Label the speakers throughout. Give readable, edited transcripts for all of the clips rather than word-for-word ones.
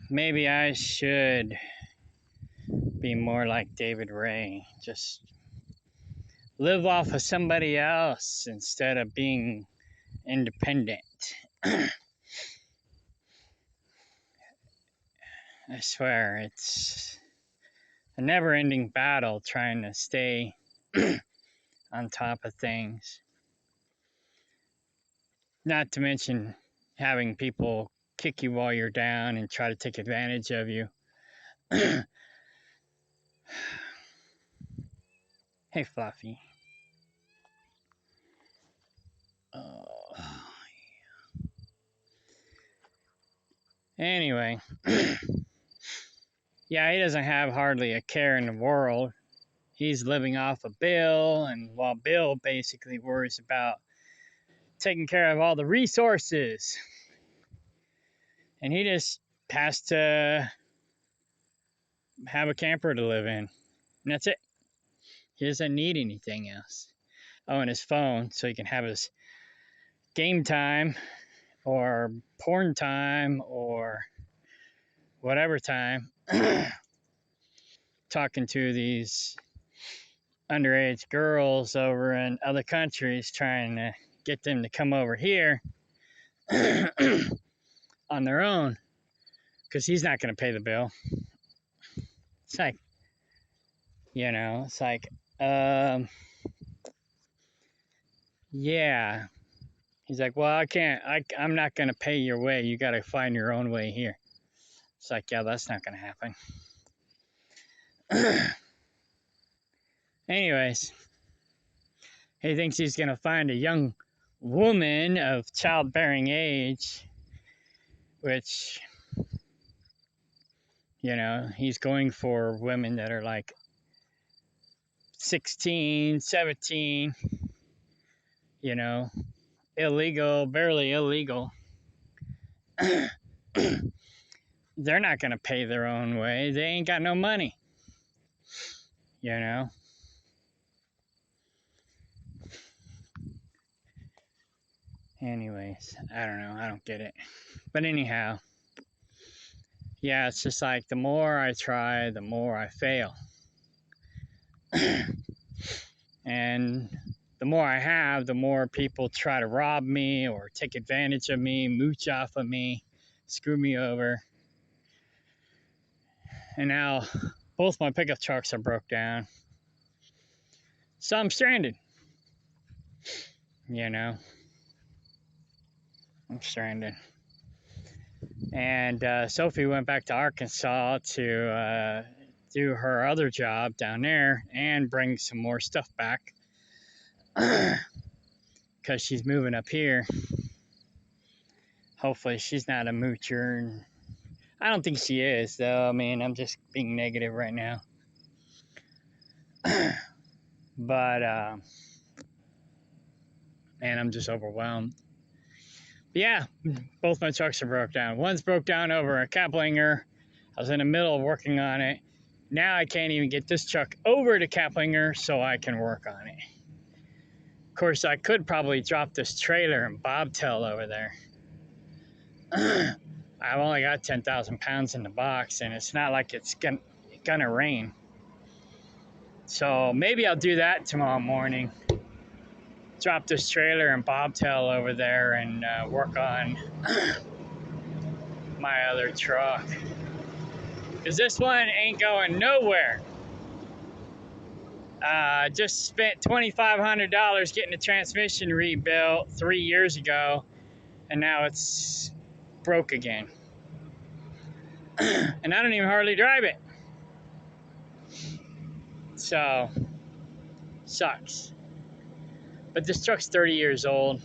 Speaker 1: Maybe I should be more like David Ray. Just live off of somebody else instead of being independent. I swear, it's a never ending battle trying to stay on top of things. Not to mention having people kick you while you're down and try to take advantage of you. Hey, Fluffy. Oh. Anyway, yeah, he doesn't have hardly a care in the world. He's living off of Bill, and while Bill basically worries about taking care of all the resources, and he just has to have a camper to live in, and that's it. He doesn't need anything else. Oh, and his phone, so he can have his game time or porn time or whatever time talking to these underage girls over in other countries trying to get them to come over here on their own because he's not going to pay the bill. It's like, it's like, um, yeah. He's like, well, I can't, I'm not going to pay your way. You got to find your own way here. It's like, yeah, that's not going to happen. Anyways, he thinks he's going to find a young woman of childbearing age, which, he's going for women that are like 16, 17, illegal, barely illegal. They're not going to pay their own way. They ain't got no money, you know? Anyways, I don't know. I don't get it. But anyhow, yeah, it's just like the more I try, the more I fail. And the more I have, the more people try to rob me or take advantage of me, mooch off of me, screw me over. And now both my pickup trucks are broke down. So I'm stranded. I'm stranded. And Sophie went back to Arkansas to do her other job down there and bring some more stuff back because she's moving up here. Hopefully she's not a moocher. I don't think she is, though. I mean, I'm just being negative right now. But, man, I'm just overwhelmed. But yeah, both my trucks are broke down. One's broke down over a Kaplinger. I was in the middle of working on it. Now I can't even get this truck over to Kaplinger so I can work on it. Of course, I could probably drop this trailer and bobtail over there. I've only got 10,000 pounds in the box, and it's not like it's gonna rain. So maybe I'll do that tomorrow morning. Drop this trailer and bobtail over there and work on my other truck. Because this one ain't going nowhere. Just spent $2,500 getting the transmission rebuilt 3 years ago, and now it's broke again. And I don't even hardly drive it. So, sucks. But this truck's 30 years old.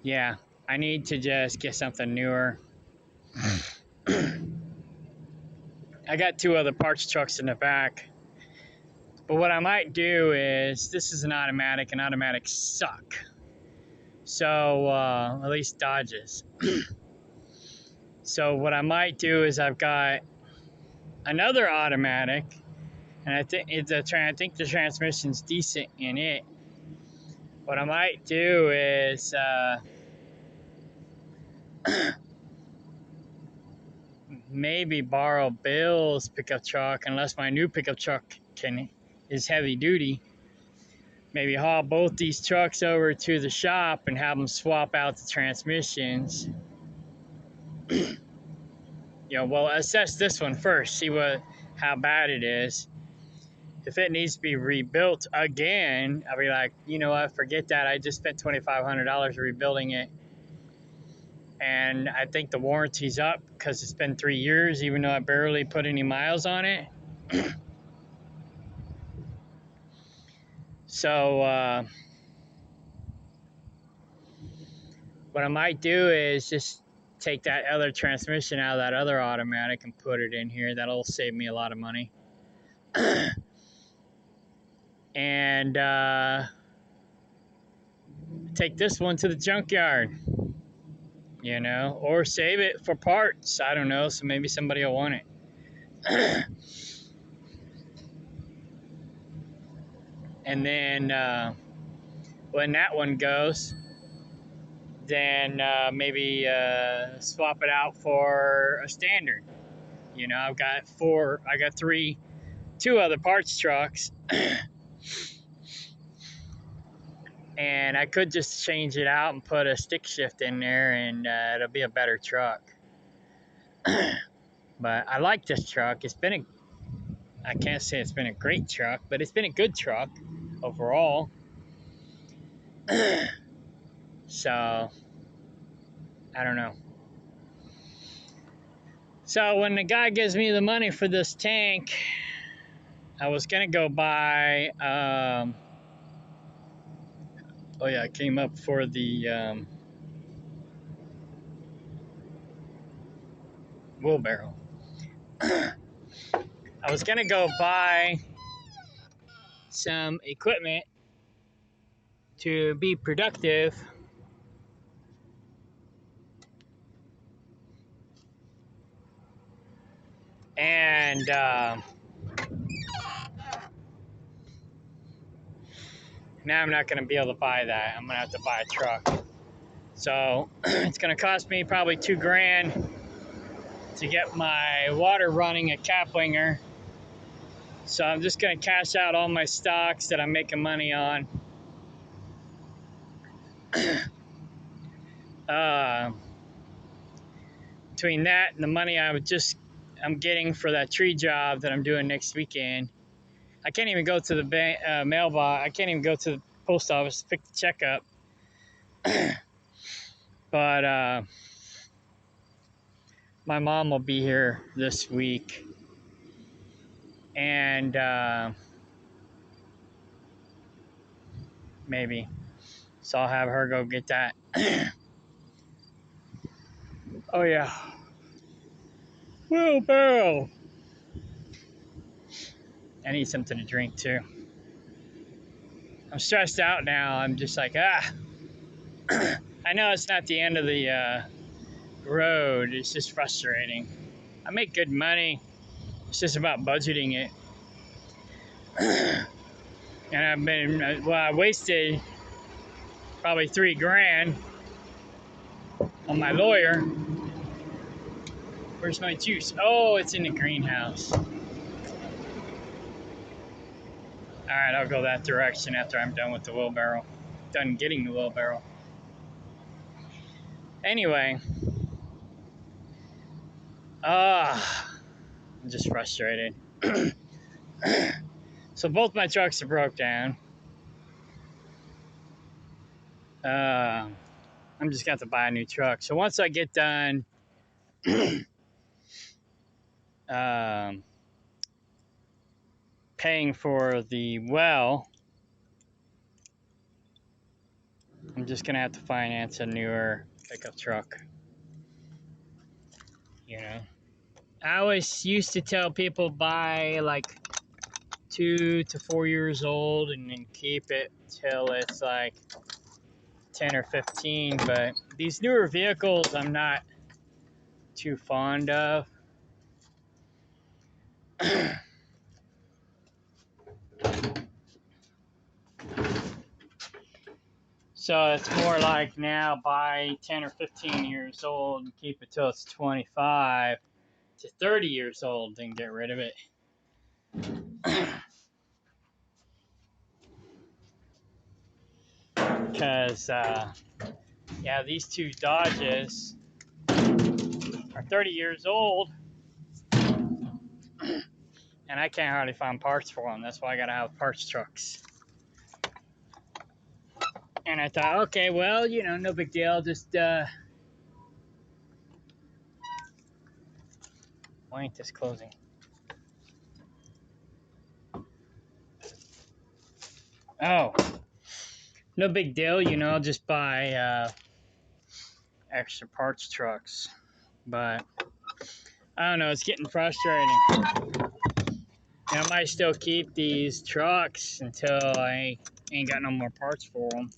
Speaker 1: Yeah, I need to just get something newer. I got 2 other parts trucks in the back. But what I might do is, this is an automatic, and automatics suck. So, at least Dodges. So what I might do is I've got another automatic, and I think I think the transmission's decent in it. What I might do is maybe borrow Bill's pickup truck, unless my new pickup truck is heavy duty. Maybe haul both these trucks over to the shop and have them swap out the transmissions. Well, assess this one first, see how bad it is. If it needs to be rebuilt again, I'll be like, you know what, forget that. I just spent $2,500 rebuilding it. And I think the warranty's up because it's been 3 years, even though I barely put any miles on it. So what I might do is just take that other transmission out of that other automatic and put it in here. That'll save me a lot of money. And take this one to the junkyard, or save it for parts. I don't know, so maybe somebody will want it. And then when that one goes, then maybe swap it out for a standard. I've got two other parts trucks. And I could just change it out and put a stick shift in there, and it'll be a better truck. But I like this truck. I can't say it's been a great truck, but it's been a good truck overall. So, I don't know. So when the guy gives me the money for this tank, I was going to go buy, I came up for the wheelbarrow. I was going to go buy some equipment to be productive. And now I'm not going to be able to buy that. I'm going to have to buy a truck. So it's going to cost me probably $2,000 to get my water running at Kaplinger. So I'm just going to cash out all my stocks that I'm making money on. Between that and the money I'm getting for that tree job that I'm doing next weekend, I can't even go to the mailbox. I can't even go to the post office to pick the check up. But my mom will be here this week, and maybe. So I'll have her go get that. Oh, yeah. Wheelbarrow. I need something to drink, too. I'm stressed out now. I'm just like, I know it's not the end of the road. It's just frustrating. I make good money. It's just about budgeting it. And I wasted probably $3,000 on my lawyer. Where's my juice? Oh, it's in the greenhouse. All right, I'll go that direction after I'm done with the wheelbarrow. Done getting the wheelbarrow. Anyway. I'm just frustrated. So both my trucks are broke down. I'm just going to have to buy a new truck. So once I get done paying for the well, I'm just going to have to finance a newer pickup truck. I always used to tell people buy like 2 to 4 years old and then keep it till it's like 10 or 15. But these newer vehicles I'm not too fond of. So it's more like now buy 10 or 15 years old and keep it till it's 25 to 30 years old and get rid of it. Because, yeah, these two Dodges are 30 years old and I can't hardly find parts for them. That's why I gotta have parts trucks. And I thought, okay, well, you know, no big deal. Just, why ain't this closing? Oh, no big deal. You know, I'll just buy extra parts trucks. But I don't know, it's getting frustrating. And I might still keep these trucks until I ain't got no more parts for them.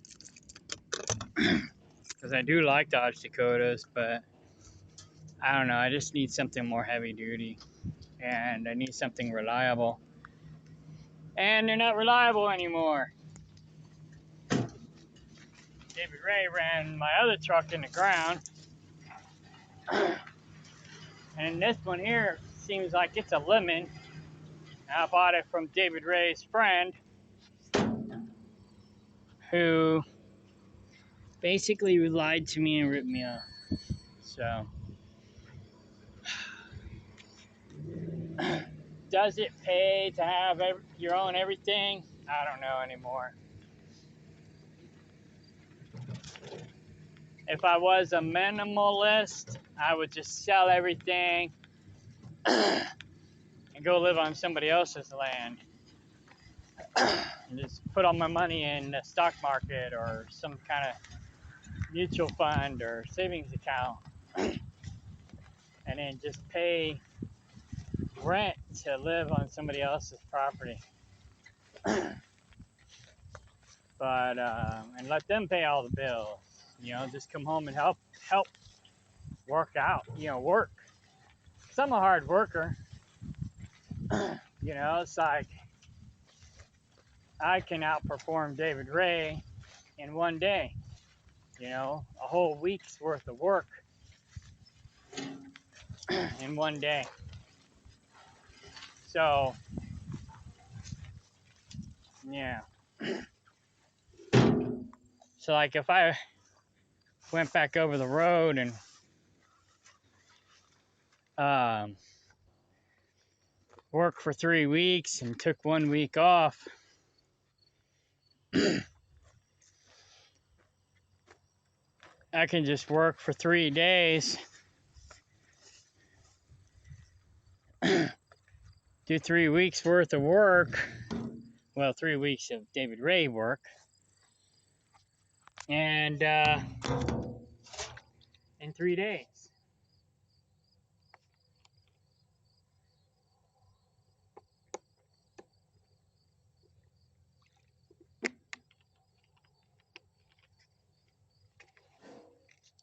Speaker 1: Because I do like Dodge Dakotas, but I don't know, I just need something more heavy duty. And I need something reliable. And they're not reliable anymore. David Ray ran my other truck in the ground. And this one here seems like it's a lemon. I bought it from David Ray's friend, who basically lied to me and ripped me off. So, does it pay to have your own everything? I don't know anymore. If I was a minimalist, I would just sell everything and go live on somebody else's land. And just put all my money in the stock market or some kind of mutual fund or savings account. And then just pay rent to live on somebody else's property. But and let them pay all the bills. You know, just come home and help work out. You know, work. 'Cause I'm a hard worker. You know, it's like I can outperform David Ray in one day. You know, a whole week's worth of work in one day. So, yeah. So, like, if I went back over the road and worked for 3 weeks and took 1 week off, I can just work for 3 days, do 3 weeks worth of work. Well, 3 weeks of David Ray work, and in 3 days.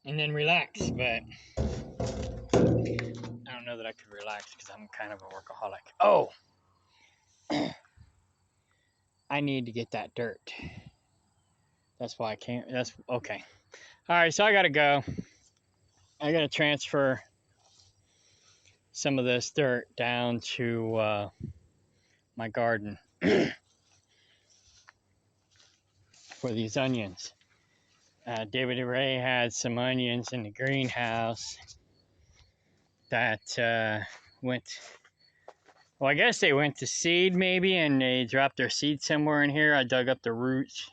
Speaker 1: And then relax, but I don't know that I could relax because I'm kind of a workaholic. Oh, I need to get that dirt. That's why I can't. That's okay. All right, so I gotta go. I gotta transfer some of this dirt down to my garden for these onions. David Ray had some onions in the greenhouse that went. Well, I guess they went to seed maybe, and they dropped their seed somewhere in here. I dug up the roots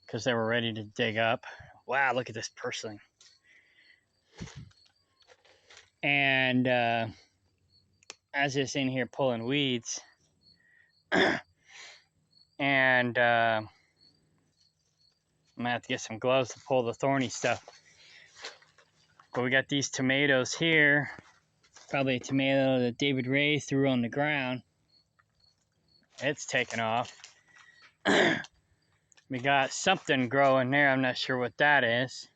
Speaker 1: because they were ready to dig up. Wow, look at this purslane. And I was just in here pulling weeds. And I'm gonna have to get some gloves to pull the thorny stuff. But we got these tomatoes here. Probably a tomato that David Ray threw on the ground. It's taken off. We got something growing there. I'm not sure what that is.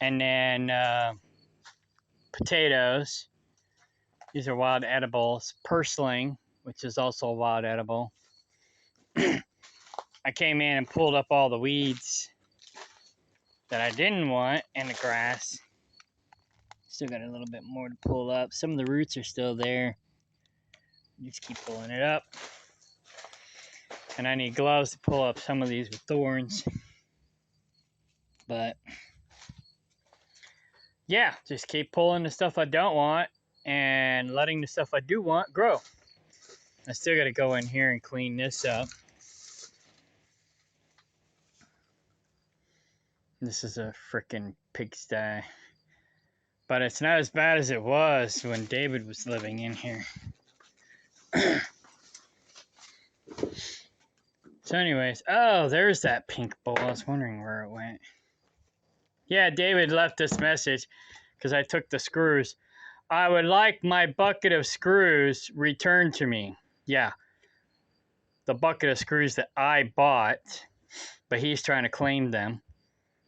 Speaker 1: And then potatoes. These are wild edibles. Purslane, which is also a wild edible. I came in and pulled up all the weeds that I didn't want and the grass. Still got a little bit more to pull up. Some of the roots are still there. Just keep pulling it up. And I need gloves to pull up some of these with thorns. But yeah, just keep pulling the stuff I don't want and letting the stuff I do want grow. I still got to go in here and clean this up. This is a freaking pigsty. But it's not as bad as it was when David was living in here. So anyways, oh, there's that pink bowl. I was wondering where it went. Yeah, David left this message because I took the screws. I would like my bucket of screws returned to me. Yeah, the bucket of screws that I bought, but he's trying to claim them.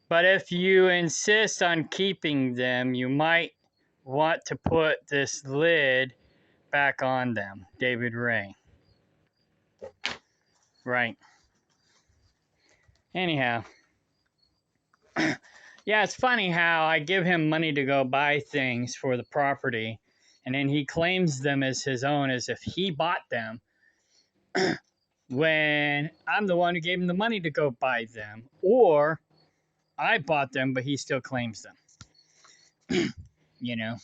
Speaker 1: But if you insist on keeping them, you might want to put this lid back on them. David Ray. Right. Anyhow. Yeah, it's funny how I give him money to go buy things for the property, and then he claims them as his own as if he bought them, when I'm the one who gave him the money to go buy them, or I bought them, but he still claims them. You know?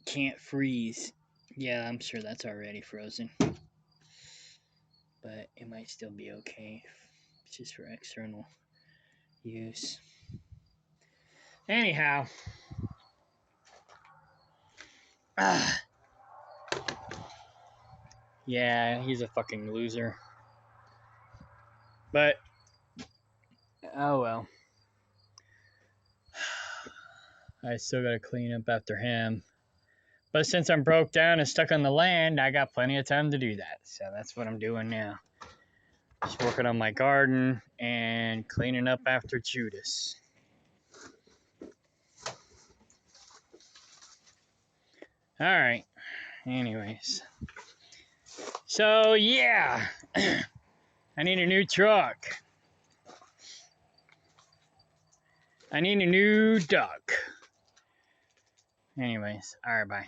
Speaker 1: Can't freeze. Yeah, I'm sure that's already frozen. But it might still be okay. It's just for external use. Anyhow. Yeah, he's a fucking loser. But, oh well. I still gotta clean up after him. But since I'm broke down and stuck on the land, I got plenty of time to do that. So that's what I'm doing now. Just working on my garden and cleaning up after Judas. Alright. Anyways. So, yeah. I need a new truck. I need a new duck. Anyways. Alright, bye.